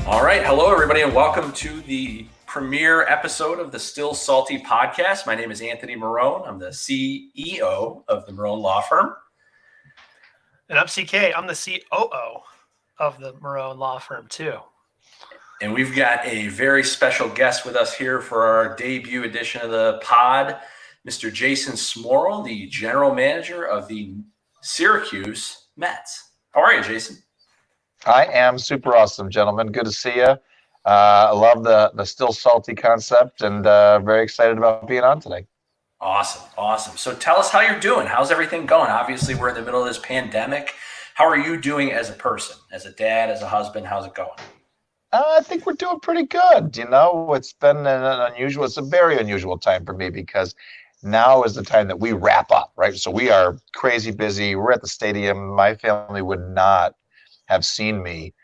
All right. Hello, everybody, and welcome to the premiere episode of the Still Salty podcast. My name is Anthony Marone. I'm the CEO of the Marone Law Firm. And I'm CK. I'm the COO of the Marone Law Firm, too. And we've got a very special guest with us here for our debut edition of the pod, Mr. Jason Smorol, the general manager of the Syracuse Mets. How are you, Jason? I am super awesome, gentlemen. Good to see you. I love the Still Salty concept and very excited about being on today. Awesome. So tell us how you're doing. How's everything going? Obviously, we're in the middle of this pandemic. How are you doing as a person, as a dad, as a husband? How's it going? I think we're doing pretty good. It's been it's a very unusual time for me because now is the time that we wrap up, right? So we are crazy busy. We're at the stadium. My family would not have seen me,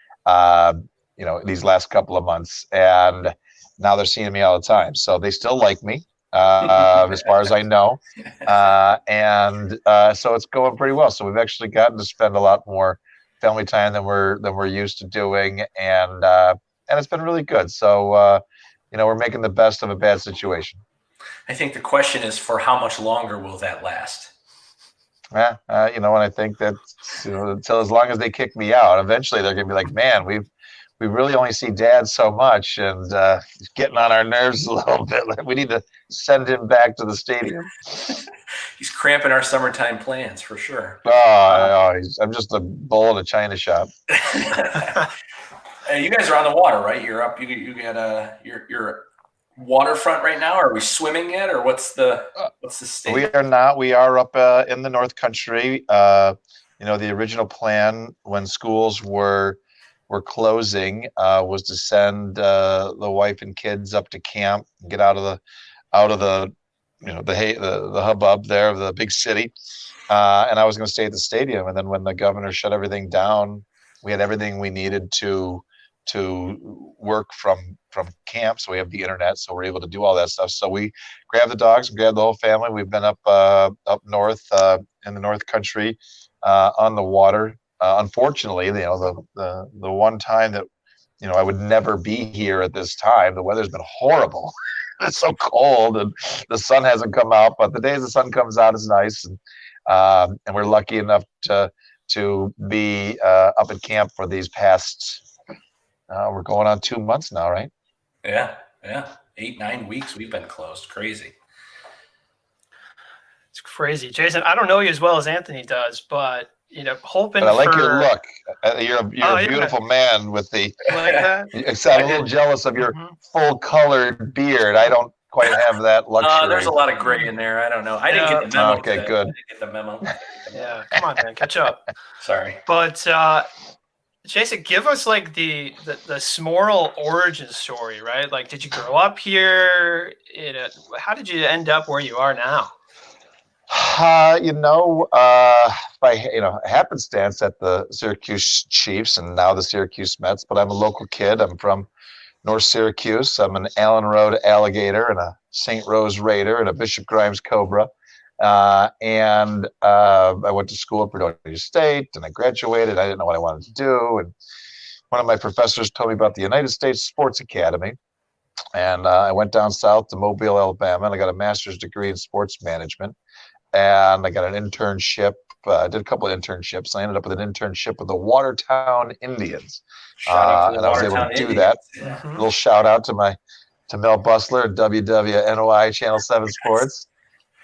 these last couple of months, and now they're seeing me all the time. So they still like me, as far as I know, so it's going pretty well. So we've actually gotten to spend a lot more family time than we're used to doing, and it's been really good. So we're making the best of a bad situation. I think the question is, for how much longer will that last? And I think that until as long as they kick me out, eventually they're gonna be like, man, we really only see Dad so much, and he's getting on our nerves a little bit. We need to send him back to the stadium. He's cramping our summertime plans for sure. I'm just a bull in a china shop. You guys are on the water, right? You're up. You got you're waterfront right now. Are we swimming yet, or what's the state? We are not. We are up in the North Country. The original plan when schools were closing was to send the wife and kids up to camp and get out of the the hubbub there of the big city. And I was going to stay at the stadium. And then when the governor shut everything down, we had everything we needed to work from camp. So we have the internet, so we're able to do all that stuff. So we grabbed the dogs and grabbed the whole family. We've been up north in the North Country on the water. Unfortunately, the one time that I would never be here at this time, the weather's been horrible. It's so cold and the sun hasn't come out, but the days the sun comes out is nice, and we're lucky enough to be up at camp for these past we're going on 2 months now, right? Yeah. 8-9 weeks we've been closed. Crazy. It's crazy. Jason, I don't know you as well as Anthony does, but hoping. But I like your look. You're a beautiful man with the. You like that? I'm a little jealous of your full colored beard. I don't quite have that luxury. There's a lot of gray in there. I don't know. I didn't get the memo. Okay, good. I didn't get the memo. Yeah, come on, man, catch up. Sorry. But Jason, give us like the Smorol origin story, right? Like, did you grow up here? How did you end up where you are now? By happenstance at the Syracuse Chiefs and now the Syracuse Mets, but I'm a local kid. I'm from North Syracuse. I'm an Allen Road Alligator and a St. Rose Raider and a Bishop Grimes Cobra. And I went to school at Virginia State and I graduated. I didn't know what I wanted to do. And one of my professors told me about the United States Sports Academy. And I went down south to Mobile, Alabama, and I got a master's degree in sports management. And I got an internship. I did a couple of internships. I ended up with an internship with the Watertown Indians. And I was able to do that. Yeah. A little shout out to Mel Busler at WWNOI Channel 7 Sports.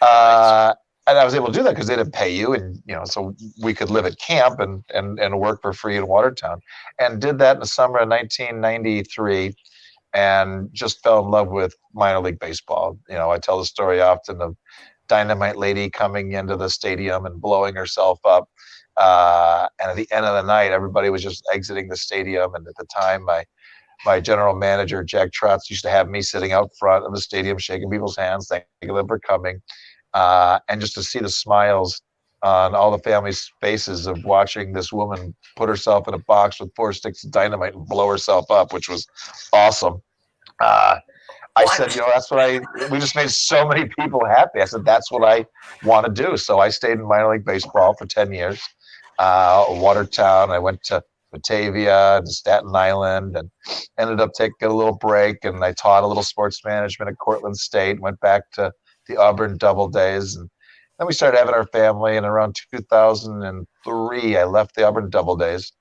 And I was able to do that because they didn't pay you, and so we could live at camp and work for free in Watertown, and did that in the summer of 1993, and just fell in love with minor league baseball. I tell the story often of Dynamite Lady coming into the stadium and blowing herself up, and at the end of the night, everybody was just exiting the stadium, and at the time, my general manager, Jack Trotz, used to have me sitting out front of the stadium, shaking people's hands, thanking them for coming. And just to see the smiles on all the family's faces of watching this woman put herself in a box with 4 sticks of dynamite and blow herself up, which was awesome. I said, that's what we just made so many people happy. I said, that's what I want to do. So I stayed in minor league baseball for 10 years. Watertown. I went to Batavia to Staten Island, and ended up taking a little break. And I taught a little sports management at Cortland State, went back to the Auburn Doubledays. And then we started having our family. And around 2003, I left the Auburn Doubledays.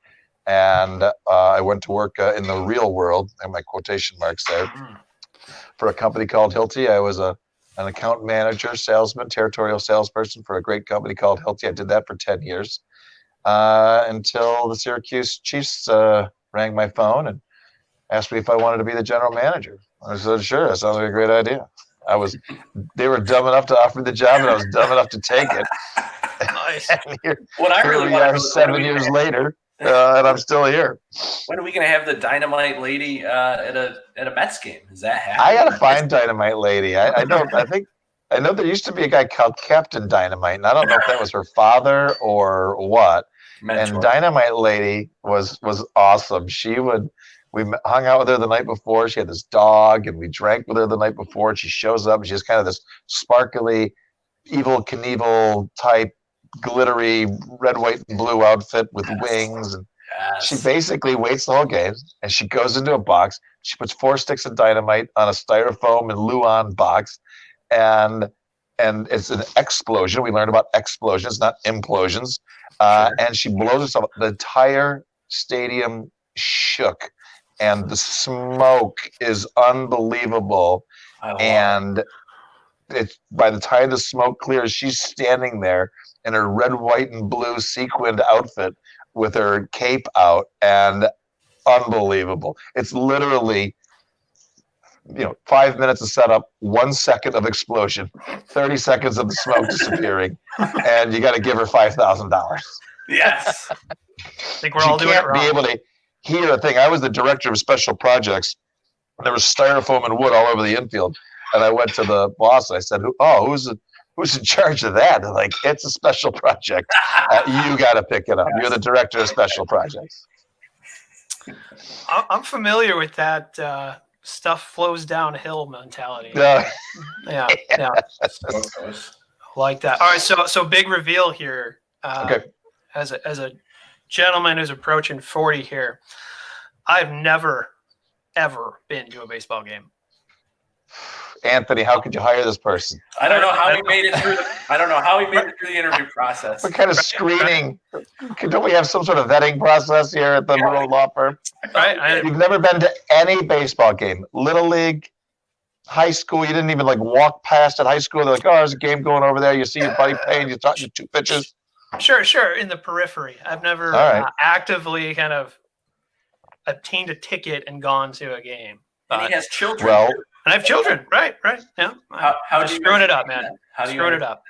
And I went to work in the real world, and my quotation marks there, for a company called Hilti. I was an account manager, salesman, territorial salesperson for a great company called Hilti. I did that for 10 years until the Syracuse Chiefs rang my phone and asked me if I wanted to be the general manager. I said, sure, that sounds like a great idea. They were dumb enough to offer me the job, and I was dumb enough to take it. Nice. And here really we are 7 years later, and I'm still here. When are we gonna have the Dynamite Lady at a Mets game? Is that happening? I gotta find Dynamite Lady. I know there used to be a guy called Captain Dynamite, and I don't know if that was her father or what. Mentor. And Dynamite Lady was awesome. We hung out with her the night before. She had this dog, and we drank with her the night before. And she shows up, and she's kind of this sparkly, Evel Knievel type, glittery red, white, and blue outfit with wings. And she basically waits the whole game, and she goes into a box. She puts 4 sticks of dynamite on a styrofoam and Luan box, and it's an explosion. We learned about explosions, not implosions. Sure. And she blows herself up. The entire stadium shook, and the smoke is unbelievable. And by the time the smoke clears, she's standing there in her red, white, and blue sequined outfit with her cape out, and unbelievable. It's literally 5 minutes of setup, 1 second of explosion, 30 seconds of the smoke disappearing, and you got to give her $5,000. Yes. I think we're all doing it wrong. She can't be able to hear a thing. I was the director of special projects. There was styrofoam and wood all over the infield, and I went to the boss and I said, who's in charge of that? They're like, it's a special project. You got to pick it up. You're the director of special projects. I'm familiar with that stuff flows downhill mentality. Yeah. Yeah. Like that. All right, so big reveal here. Okay. As a gentleman who's approaching 40 here, I've never ever been to a baseball game. Anthony, how could you hire this person? I don't know how he made it through. The interview process. What kind of screening? Don't we have some sort of vetting process here at the Smorol law firm? Right. You've never been to any baseball game, little league, high school. You didn't even walk past at high school. They're like, oh, there's a game going over there. You see your buddy playing. You talk you 2 pitches. Sure. In the periphery, I've never actively kind of obtained a ticket and gone to a game. And he has children. Well. And I have children, right? Yeah. How do you screwing it up, man? Screwing it up.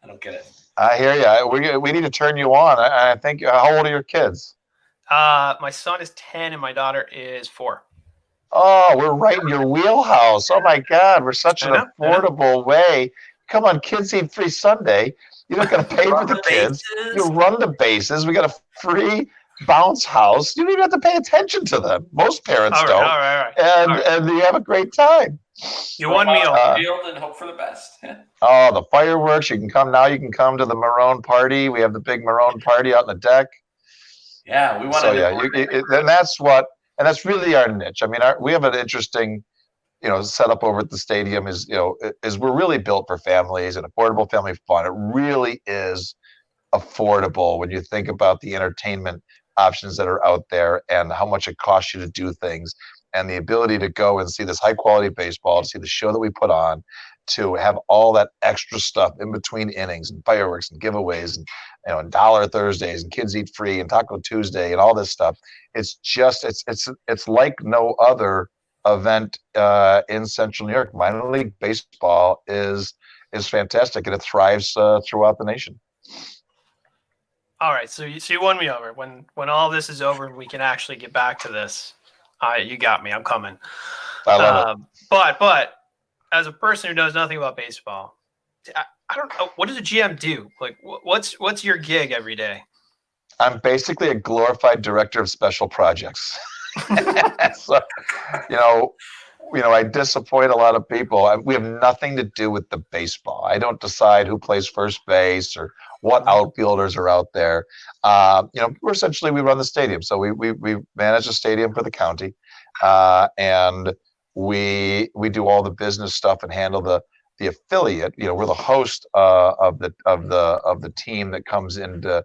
I don't get it. I hear you. We need to turn you on. I think. How old are your kids? My son is 10 and my daughter is 4. Oh, we're right in your wheelhouse. Oh my God, we're such an affordable way. Come on, Kids Eat Free Sunday. You're not going to pay for the kids. You run the bases. We got a free bounce house. You don't even have to pay attention to them. Most parents don't. All right. And you have a great time. You won me over. Field and hope for the best. Oh, the fireworks! You can come now. You can come to the Marone party. We have the big Marone party out in the deck. Yeah, we want So to. and that's really our niche. I mean, we have an interesting, setup over at the stadium. Is we're really built for families and affordable family fun. It really is affordable when you think about the entertainment options that are out there and how much it costs you to do things. And the ability to go and see this high quality baseball, to see the show that we put on, to have all that extra stuff in between innings and fireworks and giveaways and Dollar Thursdays and Kids Eat Free and Taco Tuesday and all this stuff. It's just it's like no other event in Central New York. Minor league baseball is fantastic, and it thrives throughout the nation. All right, so you won me over. When all this is over and we can actually get back to this, you got me. I'm coming. I love it. But as a person who knows nothing about baseball, I don't know, what does a GM do? Like, what's your gig every day? I'm basically a glorified director of special projects. So, I disappoint a lot of people. We have nothing to do with the baseball. I don't decide who plays first base or what outfielders are out there. We're essentially, we run the stadium. So we manage the stadium for the county, and we do all the business stuff and handle the affiliate. We're the host of the team that comes in to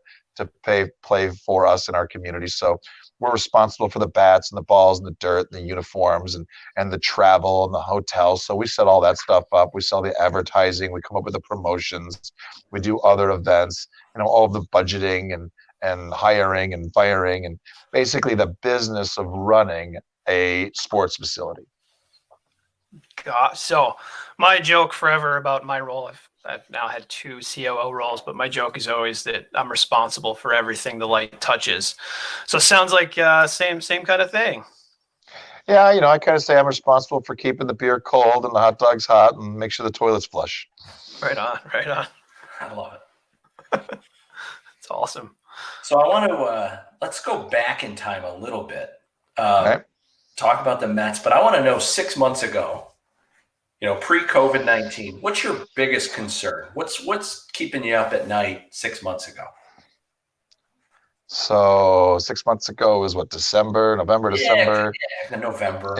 play for us in our community. So we're responsible for the bats and the balls and the dirt and the uniforms and the travel and the hotels. So we set all that stuff up. We sell the advertising. We come up with the promotions. We do other events. All of the budgeting and hiring and firing and basically the business of running a sports facility. God, so my joke forever about my role, I've now had 2 COO roles, but my joke is always that I'm responsible for everything the light touches. So it sounds like same kind of thing. Yeah, I kind of say I'm responsible for keeping the beer cold and the hot dogs hot and make sure the toilet's flush. Right on. I love it. It's awesome. So I want to let's go back in time a little bit. Right. Talk about the Mets, but I want to know 6 months ago, pre-COVID-19, what's your biggest concern? What's keeping you up at night 6 months ago? So 6 months ago was what, November, December. Yeah, November.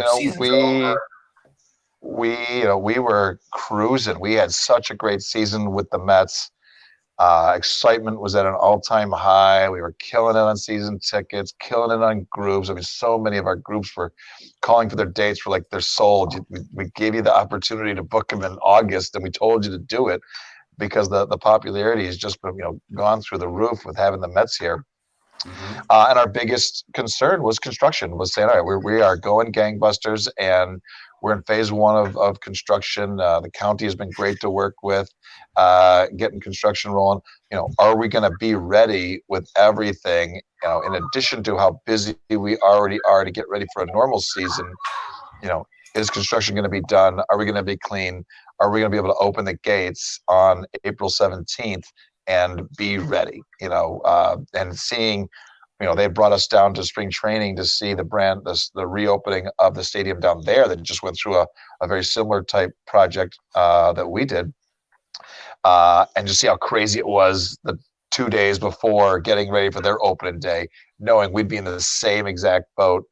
We were cruising. We had such a great season with the Mets. Excitement was at an all-time high. We were killing it on season tickets, killing it on groups. I mean, so many of our groups were calling for their dates. We're like, they're sold. We gave you the opportunity to book them in August, and we told you to do it because the popularity has just been, gone through the roof with having the Mets here. Mm-hmm. And our biggest concern was construction, was saying, all right, we are going gangbusters, and we're in phase 1 of construction. The county has been great to work with, getting construction rolling. Are we going to be ready with everything, in addition to how busy we already are to get ready for a normal season? Is construction going to be done? Are we going to be clean? Are we going to be able to open the gates on April 17th and be ready? And seeing, they brought us down to spring training to see the reopening of the stadium down there that just went through a very similar type project that we did. And just see how crazy it was the 2 days before getting ready for their opening day, knowing we'd be in the same exact boat,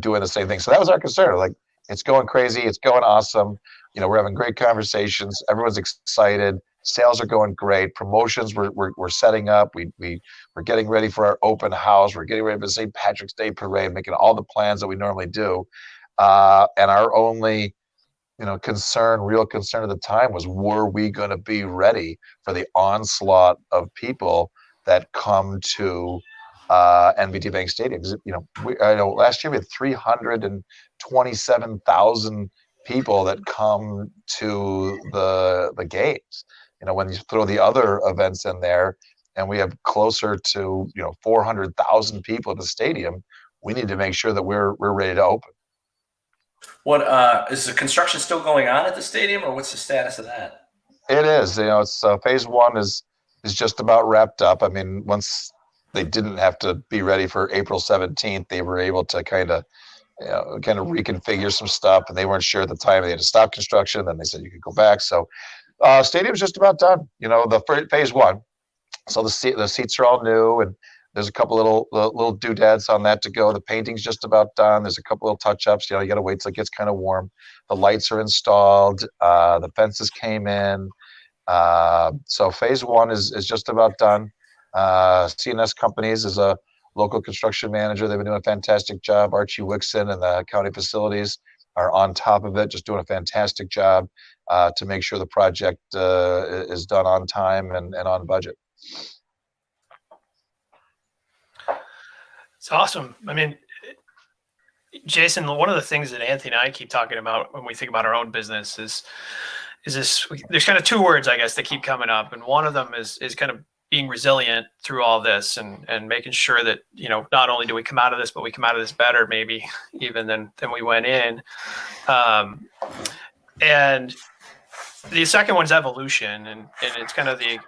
doing the same thing. So that was our concern. Like, it's going crazy. It's going awesome. We're having great conversations. Everyone's excited. Sales are going great. Promotions we're setting up. We're getting ready for our open house. We're getting ready for the St. Patrick's Day parade, making all the plans that we normally do. And our only, real concern at the time was, were we going to be ready for the onslaught of people that come to NBT Bank Stadium? I know last year we had 327,000 people that come to the games. When you throw the other events in there, and we have closer to 400,000 people at the stadium, we need to make sure that we're ready to open. What is the construction still going on at the stadium, or what's the status of that? It is. It's phase 1 is just about wrapped up. I mean, once they didn't have to be ready for April 17th, they were able to kind of reconfigure some stuff, and they weren't sure at the time. They had to stop construction. Then they said you could go back. So stadium's just about done. The phase 1. So the seats are all new, and there's a couple little doodads on that to go. The painting's just about done. There's a couple little touch-ups. You got to wait till it gets kind of warm. The lights are installed. The fences came in. So phase 1 is just about done. CNS Companies is a local construction manager. They've been doing a fantastic job. Archie Wixon and the county facilities are on top of it, just doing a fantastic job to make sure the project is done on time and on budget. It's awesome. I mean, Jason, one of the things that Anthony and I keep talking about when we think about our own business is this. There's kind of 2 words, I guess, that keep coming up, and one of them is kind of being resilient through all this, and making sure that not only do we come out of this, but we come out of this better, maybe even than we went in. And the second one's evolution, and it's kind of the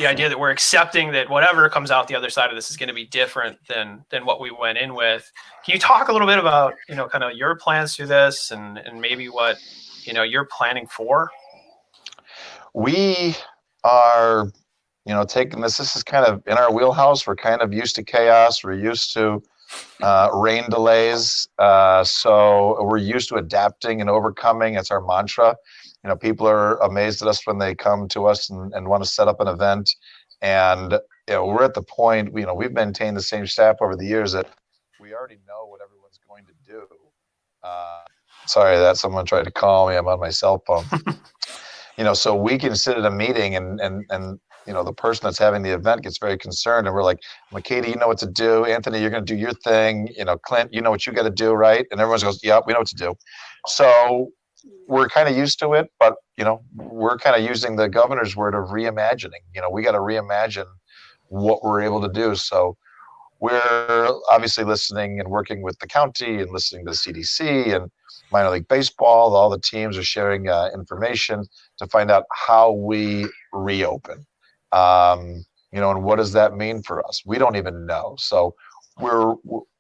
idea that we're accepting that whatever comes out the other side of this is going to be different than what we went in with. Can you talk a little bit about, kind of your plans through this and maybe what, you're planning for? We are, taking this is kind of in our wheelhouse. We're kind of used to chaos. We're used to rain delays. So we're used to adapting and overcoming. It's our mantra. People are amazed at us when they come to us and want to set up an event. And we're at the point, we've maintained the same staff over the years that we already know what everyone's going to do. Sorry that someone tried to call me. I'm on my cell phone. So we can sit at a meeting and the person that's having the event gets very concerned, and we're like, Katie, you know what to do. Anthony, you're going to do your thing. Clint, you know what you got to do, right? And everyone goes, yeah, we know what to do. So we're kind of used to it, but we're kind of using the governor's word of reimagining. We got to reimagine what we're able to do. So we're obviously listening and working with the county and listening to the CDC and minor league baseball. All the teams are sharing information to find out how we reopen. And what does that mean for us? We don't even know. So we're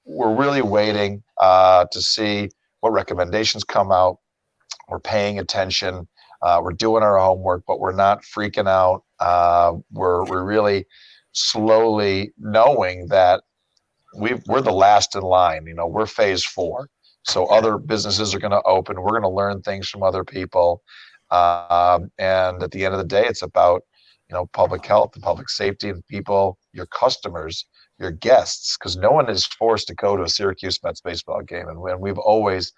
really waiting to see what recommendations come out. We're paying attention. We're doing our homework, but we're not freaking out. We're really slowly knowing that we're the last in line. We're phase 4. So other businesses are going to open. We're going to learn things from other people. And at the end of the day, it's about, public health and public safety and people, your customers, your guests, because no one is forced to go to a Syracuse Mets baseball game. And we've always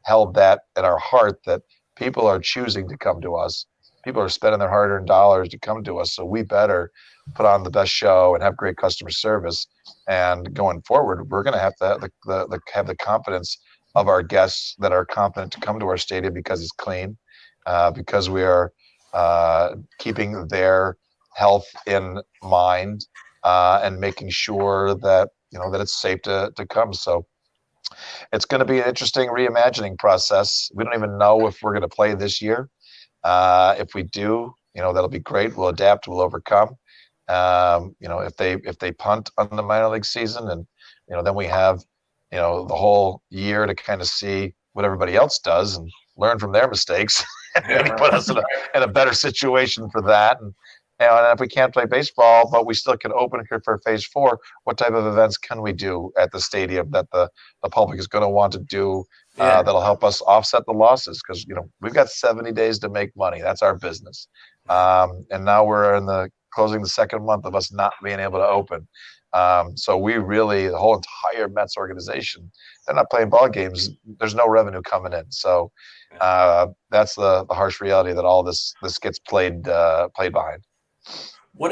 held that at our heart, that people are choosing to come to us. People are spending their hard-earned dollars to come to us. So we better put on the best show and have great customer service. And going forward, we're going to have to have the confidence of our guests that are confident to come to our stadium because it's clean, because we are keeping their health in mind, and making sure that that it's safe to come. So it's going to be an interesting reimagining process. We don't even know if we're going to play this year. If we do, that'll be great. We'll adapt. We'll overcome. If they punt on the minor league season, and then we have the whole year to kind of see what everybody else does and learn from their mistakes and put us in a better situation for that. And if we can't play baseball, but we still can open here for phase 4, what type of events can we do at the stadium that the public is going to want to do, that'll help us offset the losses? Because, we've got 70 days to make money. That's our business. And now we're closing the second month of us not being able to open. So we really, the whole entire Mets organization, they're not playing ball games. There's no revenue coming in. So that's the harsh reality that all this gets played behind. What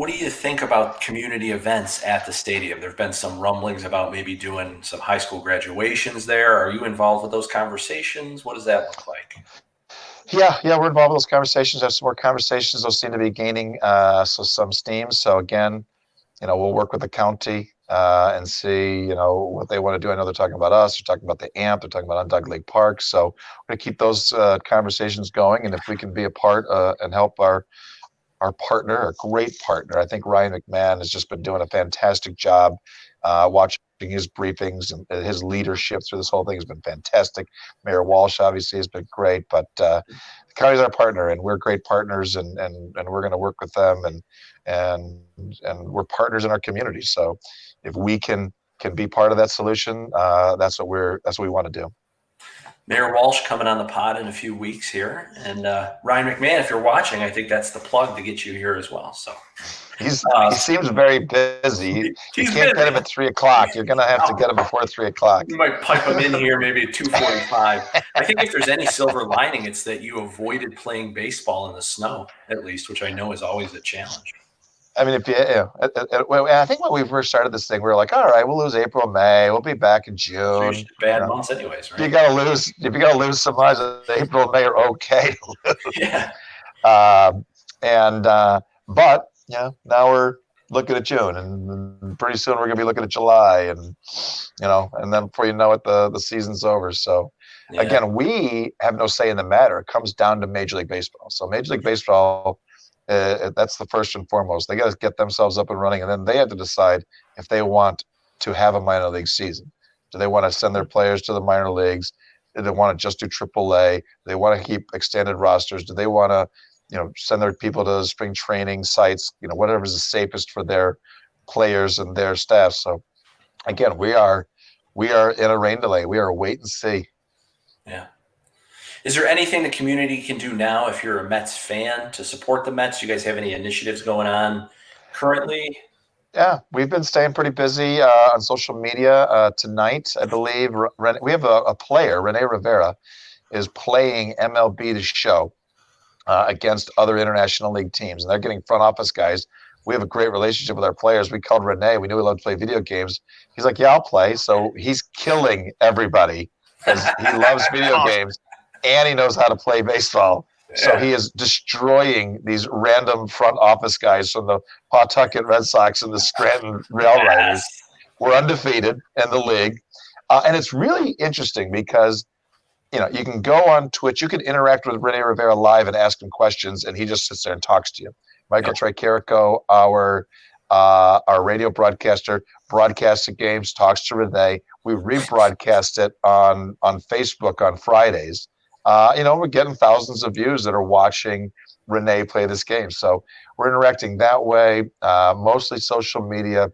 do you think about community events at the stadium? There have been some rumblings about maybe doing some high school graduations there. Are you involved with those conversations? What does that look like? Yeah, we're involved in those conversations. There's some more conversations. Those seem to be gaining some steam. So again, we'll work with the county and see, what they want to do. I know they're talking about us. They're talking about the AMP. They're talking about on Doug Lake Park. So we're going to keep those conversations going. And if we can be a part and help our partner, a great partner, I think Ryan McMahon has just been doing a fantastic job. Watching his briefings and his leadership through this whole thing has been fantastic. Mayor Walsh obviously has been great, but the county's our partner, and we're great partners, and we're going to work with them, and we're partners in our community. So if we can be part of that solution, that's what we want to do. Mayor Walsh coming on the pod in a few weeks here, and Ryan McMahon, if you're watching, I think that's the plug to get you here as well. So he seems very busy. You can't get him at 3:00. You're going to have to get him before 3:00. You might pipe him in here maybe at 2:45. I think if there's any silver lining, it's that you avoided playing baseball in the snow, at least, which I know is always a challenge. I mean, I think when we first started this thing, we were like, all right, we'll lose April, May. We'll be back in June. Bad months anyways, right? If you gotta lose some months, April, May are okay. Yeah. But now we're looking at June, and pretty soon we're gonna be looking at July, and then before you know it, the season's over. So Yeah. Again, we have no say in the matter. It comes down to Major League Baseball. So Major League Baseball, that's the first and foremost. They got to get themselves up and running, and then they have to decide if they want to have a minor league season. Do they want to send their players to the minor leagues? Do they want to just do AAA? Do they want to keep extended rosters? Do they want to, send their people to spring training sites? Whatever is the safest for their players and their staff. So, again, we are in a rain delay. We are a wait and see. Yeah. Is there anything the community can do now if you're a Mets fan to support the Mets? You guys have any initiatives going on currently? Yeah, we've been staying pretty busy on social media. Tonight, I believe, we have a player, Rene Rivera, is playing MLB The Show against other international league teams. And they're getting front office guys. We have a great relationship with our players. We called Rene. We knew he loved to play video games. He's like, yeah, I'll play. So he's killing everybody because he loves video games and he knows how to play baseball. So he is destroying these random front office guys from the Pawtucket Red Sox and the Scranton Rail Riders. We're undefeated in the league. And it's really interesting because, you can go on Twitch. You can interact with Rene Rivera live and ask him questions, and he just sits there and talks to you. Michael Tricarico, our radio broadcaster, broadcasts the games, talks to Rene. We rebroadcast it on Facebook on Fridays. We're getting thousands of views that are watching Rene play this game. So we're interacting that way, mostly social media,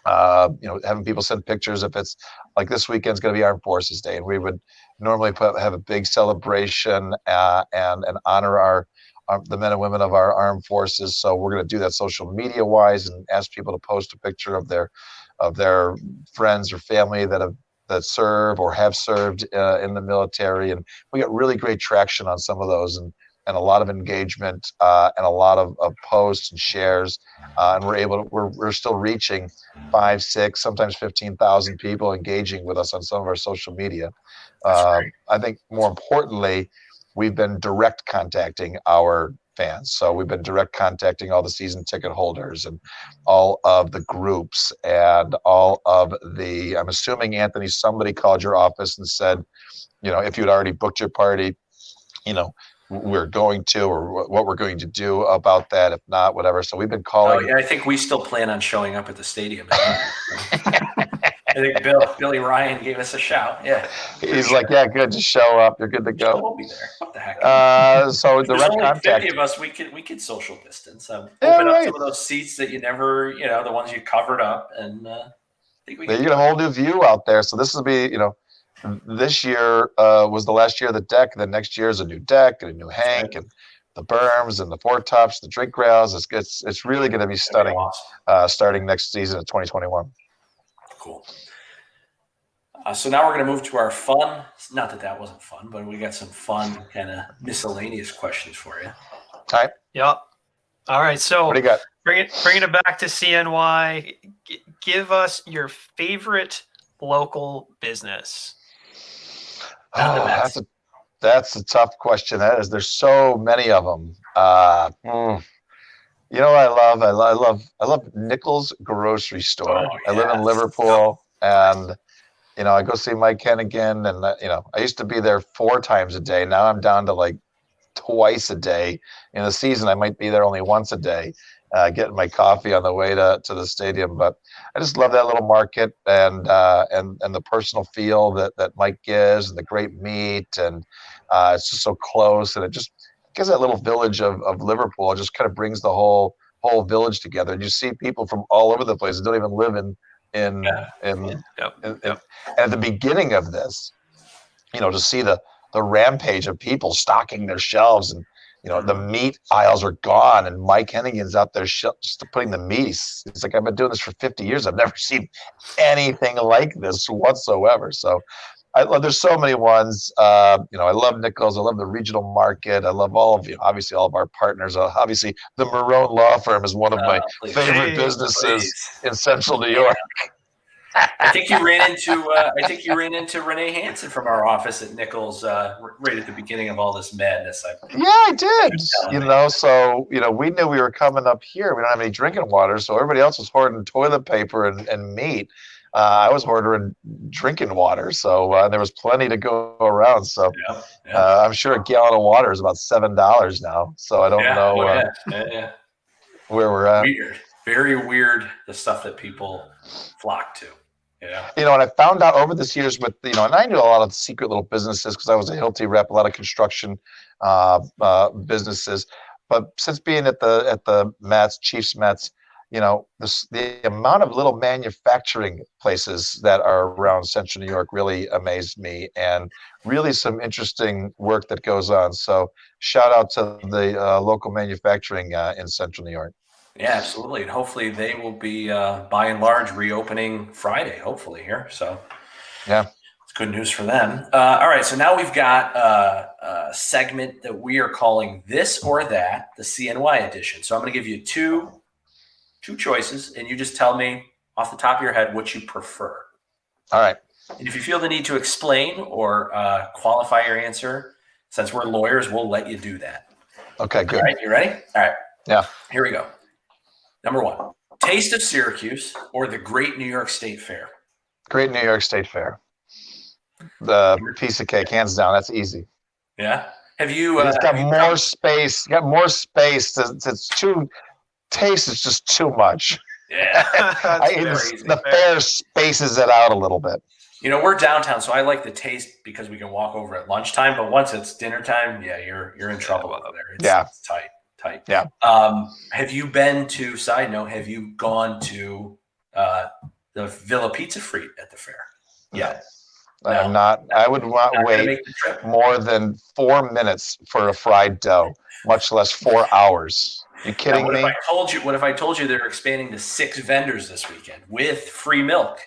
having people send pictures. If it's like this weekend's going to be Armed Forces Day, and we would normally have a big celebration and honor the men and women of our armed forces. So we're going to do that social media wise and ask people to post a picture of their friends or family that serve or have served in the military. And we got really great traction on some of those and a lot of engagement and a lot of posts and shares. And we're still reaching 5, 6, sometimes 15,000 people engaging with us on some of our social media. I think more importantly, we've been direct contacting our fans. So we've been direct contacting all the season ticket holders and all of the groups and all of I'm assuming, Anthony, somebody called your office and said, if you'd already booked your party, we're going to, or what we're going to do about that. If not, whatever. So we've been calling. Oh, yeah, I think we still plan on showing up at the stadium. I think Billy Ryan gave us a shout. Yeah. He's like, yeah, good. Just show up. You're good to go. We'll be there. What the heck? So direct only contact. 50 of us. We could social distance. Open up some of those seats that you never, the ones you covered up, and I think we. You get a whole new view out there. So this will be, this year was the last year of the deck. Then next year is a new deck and a new hank and the berms and the foretops, the drink rails. It's really going to be stunning. Awesome. Starting next season of 2021. Cool. So now we're going to move to our fun. Not that wasn't fun, but we got some fun kind of miscellaneous questions for you. All right. Yep. All right. So what do you got? Bringing it back to CNY. Give us your favorite local business. That's a tough question. There's so many of them. You know what I love Nichols Grocery Store. Oh, I live in Liverpool, and I go see Mike Hennigan, and I used to be there 4 times a day. Now I'm down to like twice a day. In the season, I might be there only once a day, getting my coffee on the way to the stadium. But I just love that little market and the personal feel that Mike gives, and the great meat, and it's just so close, and it just gives that little village of Liverpool. It just kind of brings the whole village together. And you see people from all over the place that don't even live in and at the beginning of this, to see the rampage of people stocking their shelves, and the meat aisles are gone, and Mike Hennigan's out there just putting the meat. He's like, I've been doing this for 50 years. I've never seen anything like this whatsoever. So there's so many ones. I love Nichols. I love the regional market. I love all of obviously all of our partners. Obviously, the Marone Law Firm is one of my favorite businesses in Central New York. I think you ran into Renee Hansen from our office at Nichols right at the beginning of all this madness. I did. So we knew we were coming up here. We don't have any drinking water, so everybody else was hoarding toilet paper and meat. I was ordering drinking water, so there was plenty to go around. So I'm sure a gallon of water is about $7 now. So I don't know where we're at. Weird, very weird. The stuff that people flock to. Yeah. And I found out over this years with, and I knew a lot of secret little businesses because I was a Hilti rep, a lot of construction businesses. But since being at the Mets, Chiefs Mets, the amount of little manufacturing places that are around Central New York really amazed me, and really some interesting work that goes on. So shout out to the local manufacturing in Central New York. Yeah, absolutely. And hopefully they will be, by and large, reopening Friday, hopefully here. So yeah, it's good news for them. All right. So now we've got a segment that we are calling This or That, the CNY edition. So I'm going to give you two choices, and you just tell me off the top of your head what you prefer. All right. And if you feel the need to explain or qualify your answer, since we're lawyers, we'll let you do that. Okay, good. All right. You ready? All right. Yeah. Here we go. Number one, Taste of Syracuse or the Great New York State Fair? Great New York State Fair. The piece of cake, hands down. That's easy. Yeah. Have you? It's got more space. Got more space. It's too. Taste is just too much. Yeah. The fair spaces it out a little bit. We're downtown, so I like the Taste because we can walk over at lunchtime. But once it's dinner time, yeah, you're in trouble over there. It's tight. Yeah. Have you been to? Side note: have you gone to the Villa Pizza Free at the fair? Yeah. I am not. I would not wait more than 4 minutes for a fried dough, much less 4 hours. You kidding me? What if I told you they're expanding to 6 vendors this weekend with free milk?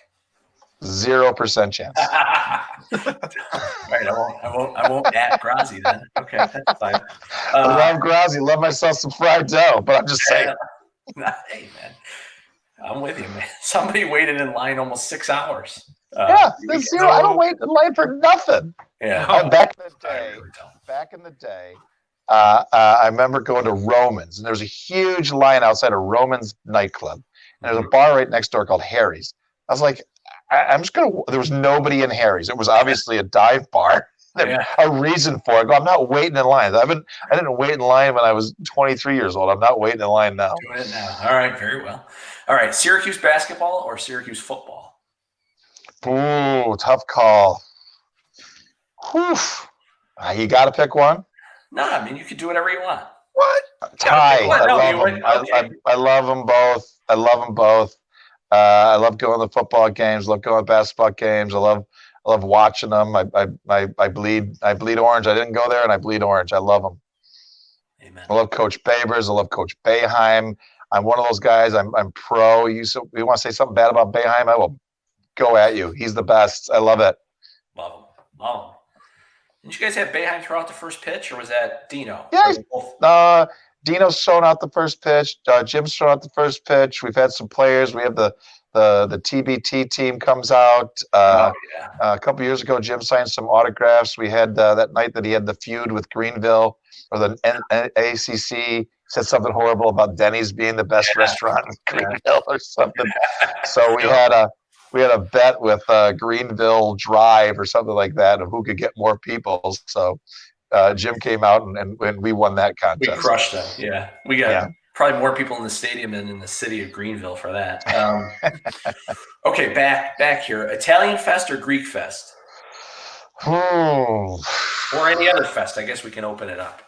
0% chance. Right, I won't at Grazi then. Okay, that's fine. I love Grazi, love myself some fried dough, but I'm just saying. Hey man, I'm with you, man. Somebody waited in line almost 6 hours. That's zero. I don't wait in line for nothing. Yeah. Back in the day, I remember going to Roman's, and there was a huge line outside of Roman's nightclub. And there's a bar right next door called Harry's. I was like, there was nobody in Harry's. It was obviously a dive bar. A reason for it. I'm not waiting in line. I didn't wait in line when I was 23 years old. I'm not waiting in line now. Doing it now. All right, very well. All right, Syracuse basketball or Syracuse football? Ooh, tough call. Whew. You got to pick one? No, I mean, you could do whatever you want. What? Tie. I love them both. I love them both. I love going to football games. Love going to basketball games. I love watching them. I bleed orange. I didn't go there, and I bleed orange. I love them. Amen. I love Coach Babers. I love Coach Boeheim. I'm one of those guys. I'm pro. You want to say something bad about Boeheim? I will go at you. He's the best. I love it. Love him. Didn't you guys have Boeheim throw out the first pitch, or was that Dino? Yeah. Dino's thrown out the first pitch. Jim's thrown out the first pitch. We've had some players. We have the TBT team comes out. A couple years ago, Jim signed some autographs. We had that night that he had the feud with Greenville, or the ACC said something horrible about Denny's being the best restaurant in Greenville or something. So we had a bet with Greenville Drive or something like that of who could get more people. So Jim came out and we won that contest. We crushed them. Yeah, we got probably more people in the stadium than in the city of Greenville for that. Okay, back here. Italian Fest or Greek Fest? Or any other fest? I guess we can open it up.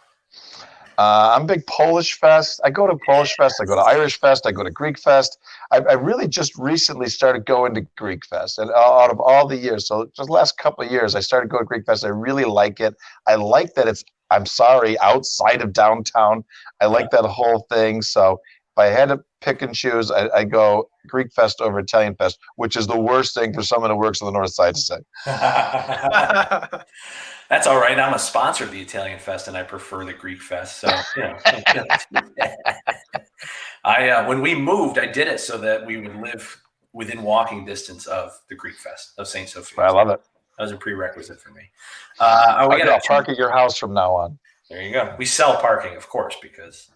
I'm a big Polish Fest. I go to Polish Fest. I go to Irish Fest. I go to Greek Fest. I really just recently started going to Greek Fest, and out of all the years, so just the last couple of years, I started going to Greek Fest. I really like it. I like that it's, outside of downtown. I like that whole thing. So if I had to pick and choose, I go Greek Fest over Italian Fest, which is the worst thing for someone who works on the north side to say. That's all right. I'm a sponsor of the Italian Fest, and I prefer the Greek Fest. So, when we moved, I did it so that we would live within walking distance of the Greek Fest of St. Sophia. I love it. That was a prerequisite for me. I'll park at your house from now on. There you go. We sell parking, of course, because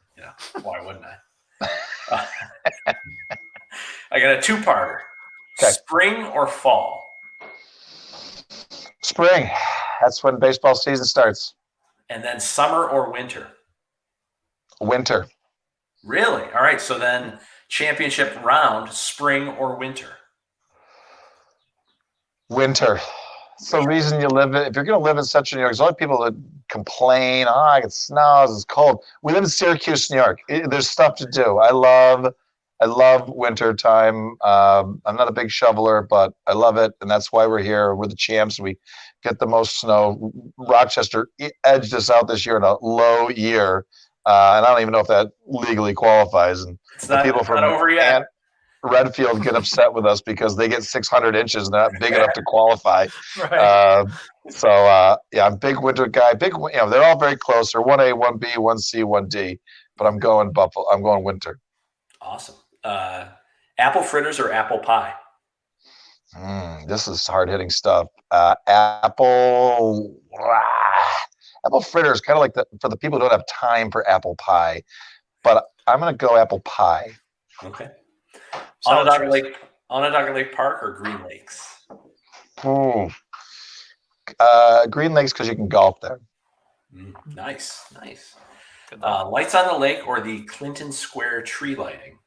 why wouldn't I? I got a two-parter. Okay. Spring or fall? Spring. That's when baseball season starts. And then summer or winter? Winter. Really? All right. So then championship round, spring or winter? Winter. It's the reason you live in. If you're going to live in Central New York, there's a lot of people that complain, it snows, it's cold. We live in Syracuse, New York. There's stuff to do. I love winter time. I'm not a big shoveler, but I love it, and that's why we're here. We're the champs. We get the most snow. Rochester edged us out this year in a low year, and I don't even know if that legally qualifies. And It's the not, people it's from not over yet. Redfield get upset with us because they get 600 inches and they're not big enough to qualify. Right. Yeah, I'm a big winter guy. They're all very close. They're 1A, 1B, 1C, 1D. But I'm going Buffalo. I'm going winter. Awesome. Apple fritters or apple pie? This is hard hitting stuff. Apple fritter is kind of like for the people who don't have time for apple pie. But I'm going to go apple pie. Okay. Sounds Onondaga Lake Park or Green Lakes? Green Lakes because you can golf there. Nice. Good luck. Lights on the lake or the Clinton Square tree lighting?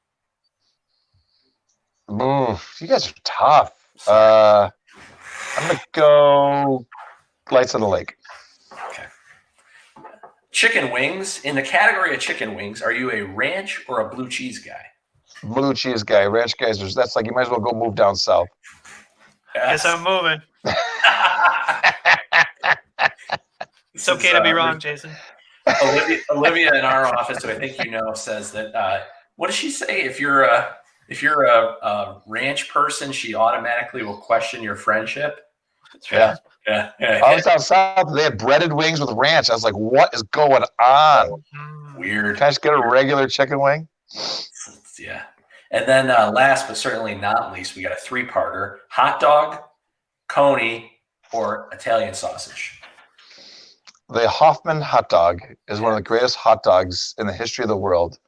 You guys are tough. I'm gonna go lights on the lake. Okay. Chicken wings. In the category of chicken wings, are you a ranch or a blue cheese guy? Blue cheese guy, ranch guys. That's like you might as well go move down south. Guess I'm moving. It's okay to be wrong, Jason. Olivia in our office, who I think you know, says that. What does she say? If you're a ranch person, she automatically will question your friendship. Yeah. I was down south. They had breaded wings with ranch. I was like, "What is going on?" Weird. Can I just get a regular chicken wing? Yeah. And then last but certainly not least, we got a three-parter: hot dog, coney, or Italian sausage. The Hoffman hot dog is one of the greatest hot dogs in the history of the world.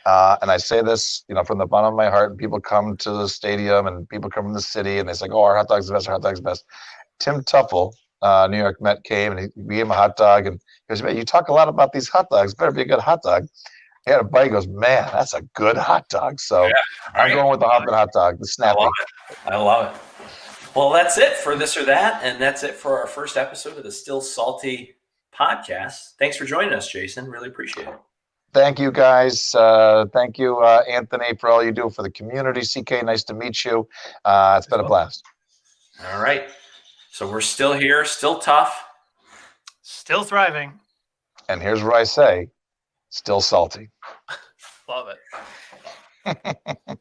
And I say this, from the bottom of my heart. And people come to the stadium, and people come from the city, and they say, "Oh, our hot dog's the best. Our hot dog's the best." Tim Tuffle, New York Met, came and we gave him a hot dog, and he goes, "Man, you talk a lot about these hot dogs. Better be a good hot dog." He had a bite. He goes, "Man, that's a good hot dog." So I'm going with the Hoffman hot dog, the snappy. I love it. Well, that's it for This or That, and that's it for our first episode of the Still Salty podcast. Thanks for joining us, Jason. Really appreciate it. Thank you, guys. Thank you, Anthony, for all you do for the community. CK, nice to meet you. It's been a blast. All right. So we're still here, still tough. Still thriving. And here's where I say, still salty. Love it.